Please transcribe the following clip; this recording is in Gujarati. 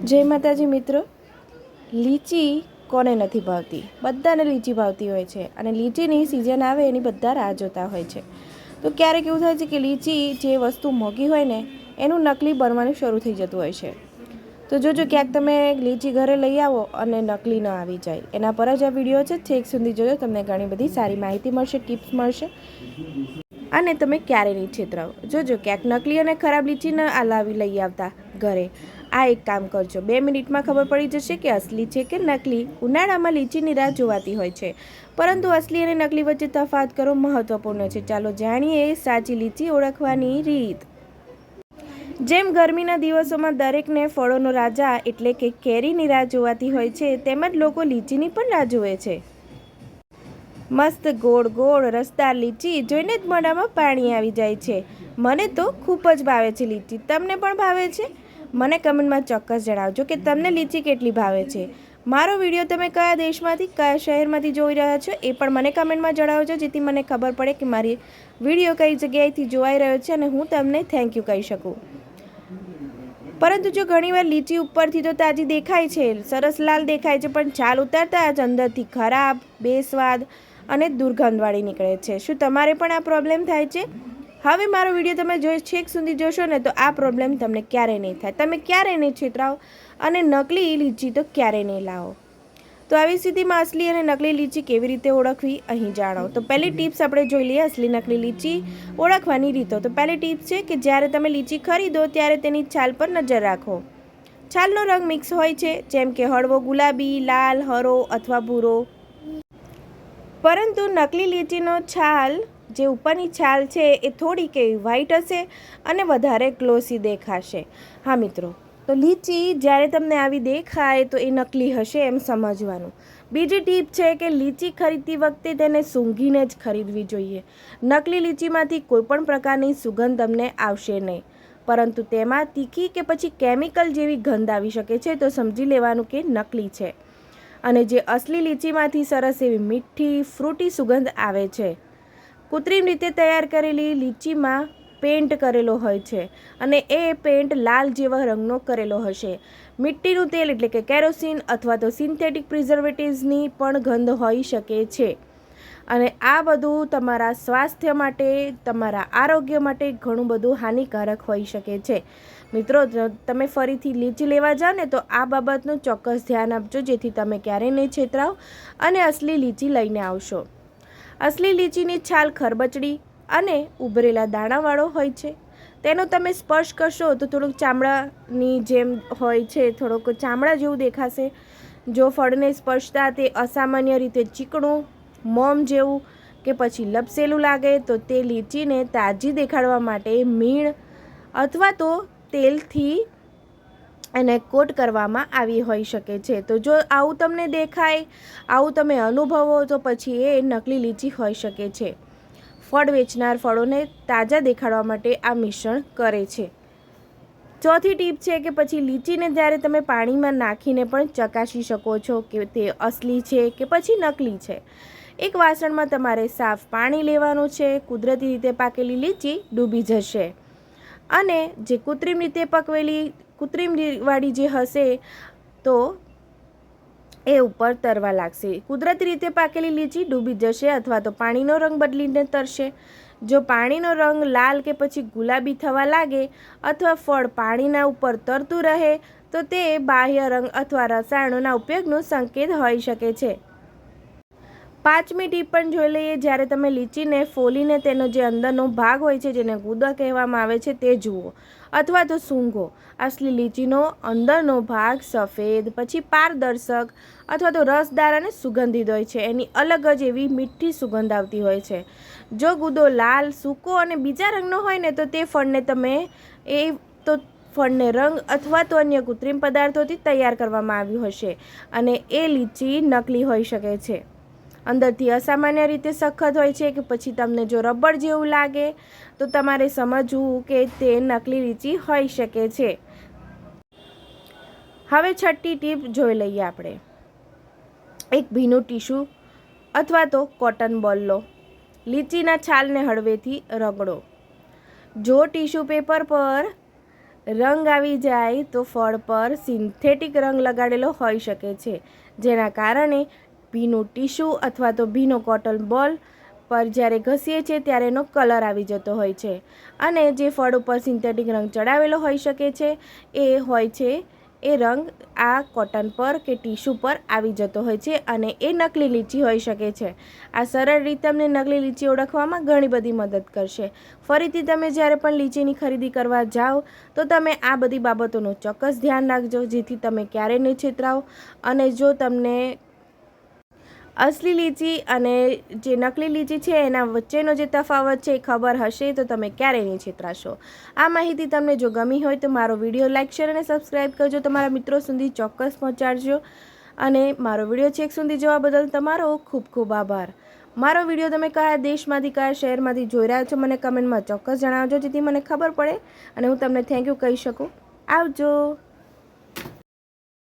જય માતાજી મિત્રો, લીચી કોને નથી ભાવતી? બધાને લીચી ભાવતી હોય છે અને લીચીની સિઝન આવે એની બધા રાહ જોતા હોય છે. તો ક્યારેક એવું થાય છે કે લીચી જે વસ્તુ મોંઘી હોય ને એનું નકલી બનવાનું શરૂ થઈ જતું હોય છે. તો જોજો ક્યાંક તમે લીચી ઘરે લઈ આવો અને નકલી ન આવી જાય. એના પર જ આ વિડીયો છે, છેક સુધી જોજો, તમને ઘણી બધી સારી માહિતી મળશે, ટિપ્સ મળશે અને તમે ક્યારે નહીં છેતરાવો. જોજો ક્યાંક નકલી અને ખરાબ લીચી ન લઈ આવતા ઘરે. આ એક કામ કરજો, 2 મિનિટમાં ખબર પડી જશે કે અસલી છે કે નકલી. ઉનાળામાં લીચીની રાહ જોવાતી હોય છે, પરંતુ અસલી અને નકલી વચ્ચે તફાવત કરવો મહત્વપૂર્ણ છે. ચાલો જાણીએ સાચી લીચી ઓળખવાની રીત. જેમ ગરમીના દિવસોમાં દરેકને ફળોનો રાજા એટલે કે કેરીની રાહ જોવાતી હોય છે, તેમજ લોકો લીચીની પણ રાહ જુએ છે. મસ્ત ગોળ ગોળ રસદાર લીચી જોઈને જ મોઢામાં પાણી આવી જાય છે. મને તો ખૂબ જ ભાવે છે લીચી. તમને પણ ભાવે છે? મને કમેન્ટમાં ચોક્કસ જણાવજો કે તમને લીચી કેટલી ભાવે છે. મારો વિડીયો તમે કયા દેશમાંથી, કયા શહેરમાંથી જોઈ રહ્યા છો એ પણ મને કમેન્ટમાં જણાવજો, જેથી મને ખબર પડે કે મારી વિડીયો કઈ જગ્યાએથી જોવાઈ રહ્યો છે અને હું તમને થેન્ક યુ કહી શકું. પરંતુ જો ઘણીવાર લીચી ઉપરથી તો તાજી દેખાય છે, સરસ લાલ દેખાય છે, પણ છાલ ઉતારતા જ અંદરથી ખરાબ, બેસ્વાદ અને દુર્ગંધવાળી નીકળે છે. શું તમારે પણ આ પ્રોબ્લેમ થાય છે? હવે મારો વિડીયો તમે છેક સુધી જોશો ને તો આ પ્રોબ્લેમ તમને ક્યારેય નહીં થાય. તમે ક્યારેય નહીં છેતરાઓ અને નકલી લીચી તો ક્યારેય નહીં લાવો. તો આવી સ્થિતિમાં અસલી અને નકલી લીચી કેવી રીતે ઓળખવી અહીં જાણો. તો પહેલી ટિપ્સ આપણે જોઈ લઈએ અસલી નકલી લીચી ઓળખવાની રીતો. તો પહેલી ટિપ્સ છે કે જ્યારે તમે લીચી ખરીદો ત્યારે તેની છાલ પર નજર રાખો. છાલનો રંગ મિક્સ હોય છે, જેમ કે હળવો ગુલાબી, લાલ, હરો અથવા ભૂરો. પરંતુ નકલી લીચીનો છાલ, જે ઉપરની છાલ છે એ થોડીક એવી વ્હાઈટ હશે અને વધારે ગ્લોસી દેખાશે. હા મિત્રો, તો લીચી જ્યારે તમને આવી દેખાય તો એ નકલી હશે એમ સમજવાનું. બીજી ટીપ છે કે લીચી ખરીદતી વખતે તેને સૂંઘીને જ ખરીદવી જોઈએ. નકલી લીચીમાંથી કોઈપણ પ્રકારની સુગંધ તમને આવશે નહીં, પરંતુ તેમાં તીખી કે પછી કેમિકલ જેવી ગંધ આવી શકે છે, તો સમજી લેવાનું કે નકલી છે. અને જે અસલી લીચીમાંથી સરસ એવી મીઠી ફ્રૂટી સુગંધ આવે છે. કૃત્રિમ રીતે તૈયાર કરેલી લીચીમાં પેઇન્ટ કરેલો હોય છે અને એ પેઇન્ટ લાલ જેવા રંગનો કરેલો હશે. મીઠીનું તેલ એટલે કે કેરોસીન અથવા તો સિન્થેટિક પ્રિઝર્વેટિવ્સની પણ ગંધ હોઈ શકે છે. અને આ બધું તમારા સ્વાસ્થ્ય માટે, તમારા આરોગ્ય માટે ઘણું બધું હાનિકારક હોઈ શકે છે. મિત્રો, તમે ફરીથી લીચી લેવા જાઓ ને તો આ બાબતનું ચોક્કસ ધ્યાન આપજો, જેથી તમે ક્યારેય નહીં છેતરાઓ અને અસલી લીચી લઈને આવશો. અસલી લીચીની છાલ ખરબચડી અને ઉભરેલા દાણાવાળો હોય છે. તેનો તમે સ્પર્શ કરશો તો થોડુંક ચામડાની જેમ હોય છે, થોડુંક ચામડા જેવું દેખાશે. જો ફળને સ્પર્શતા તે અસામાન્ય રીતે ચીકણું, મોમ જેવું કે પછી લપસેલું લાગે તો તે લીચીને તાજી દેખાડવા માટે મીણ અથવા તો તેલથી એને કોટ કરવામાં આવી હોઈ શકે છે. તો જો આવું તમને દેખાય, આવું તમે અનુભવો, તો પછી એ નકલી લીચી હોઈ શકે છે. ફળ વેચનાર ફળોને તાજા દેખાડવા માટે આ મિશ્રણ કરે છે. ચોથી ટીપ છે કે પછી લીચીને જ્યારે તમે પાણીમાં નાખીને પણ ચકાસી શકો છો કે તે અસલી છે કે પછી નકલી છે. એક વાસણમાં તમારે સાફ પાણી લેવાનું છે. કુદરતી રીતે પાકેલી લીચી ડૂબી જશે અને જે કૃત્રિમ રીતે પકવેલી વાળી જે હશે તો એ ઉપર તરવા લાગશે. કુદરતી રીતે પાકેલી લીચી ડૂબી જશે અથવા તો પાણીનો રંગ બદલીને તરશે. જો પાણીનો રંગ લાલ કે પછી ગુલાબી થવા લાગે અથવા ફળ પાણીના ઉપર તરતું રહે તો તે બાહ્ય રંગ અથવા રસાયણોના ઉપયોગનો સંકેત હોઈ શકે છે. પાંચમી ટીપ પણ જોઈ લઈએ. જ્યારે તમે લીચીને ફોલીને તેનો જે અંદરનો ભાગ હોય છે, જેને ગુદા કહેવામાં આવે છે, તે જુઓ અથવા તો સૂંઘો. અસલી લીચીનો અંદરનો ભાગ સફેદ, પછી પારદર્શક અથવા તો રસદાર અને સુગંધિત હોય છે. એની અલગ જ એવી મીઠી સુગંધ આવતી હોય છે. જો ગુદો લાલ, સૂકો અને બીજા રંગનો હોય ને તો તે ફળને રંગ અથવા તો અન્ય કૃત્રિમ પદાર્થોથી તૈયાર કરવામાં આવ્યું હશે અને એ લીચી નકલી હોઈ શકે છે. અંદરથી અસામાન્ય રીતે સખત હોય છે કે પછી તમને જો રબર જેવું લાગે તો તમારે સમજવું કે તે નકલી લીચી હોઈ શકે છે. હવે છઠ્ઠી ટીપ જોઈ લઈએ આપણે. એક ભીનું ટીશ્યુ અથવા તો કોટન બોલ લો. લીચીના છાલને હળવેથી રગડો. જો ટીશ્યુ પેપર પર રંગ આવી જાય તો ફળ પર સિન્થેટિક રંગ લગાડેલો હોઈ શકે છે, જેના કારણે ભીનું ટીશ્યુ અથવા તો ભીનો કોટન બોલ પર જ્યારે ઘસીએ છીએ ત્યારે એનો કલર આવી જતો હોય છે. અને જે ફળ ઉપર સિન્થેટિક રંગ ચડાવેલો હોઈ શકે છે એ હોય છે એ રંગ આ કોટન પર કે ટીશ્યુ પર આવી જતો હોય છે અને એ નકલી લીચી હોઈ શકે છે. આ સરળ રીત તમને નકલી લીચી ઓળખવામાં ઘણી બધી મદદ કરશે. ફરીથી તમે જ્યારે પણ લીચીની ખરીદી કરવા જાઓ તો તમે આ બધી બાબતોનું ચોક્કસ ધ્યાન રાખજો, જેથી તમે ક્યારેય નહીં છેતરાઓ. અને જો તમને અસલી લીચી અને જે નકલી લીચી છે એના વચ્ચેનો જે તફાવત છે એ ખબર હશે તો તમે ક્યારેય નહીં છેતરાશો. આ માહિતી તમને જો ગમી હોય તો મારો વિડીયો લાઇક, શેર અને સબસ્ક્રાઈબ કરજો. તમારા મિત્રો સુધી ચોક્કસ પહોંચાડજો. અને મારો વિડીયો છેક સુધી જોવા બદલ તમારો ખૂબ ખૂબ આભાર. મારો વિડીયો તમે કયા દેશમાંથી, કયા શહેરમાંથી જોઈ રહ્યા છો મને કમેન્ટમાં ચોક્કસ જણાવજો, જેથી મને ખબર પડે અને હું તમને થેન્ક યુ કહી શકું. આવજો.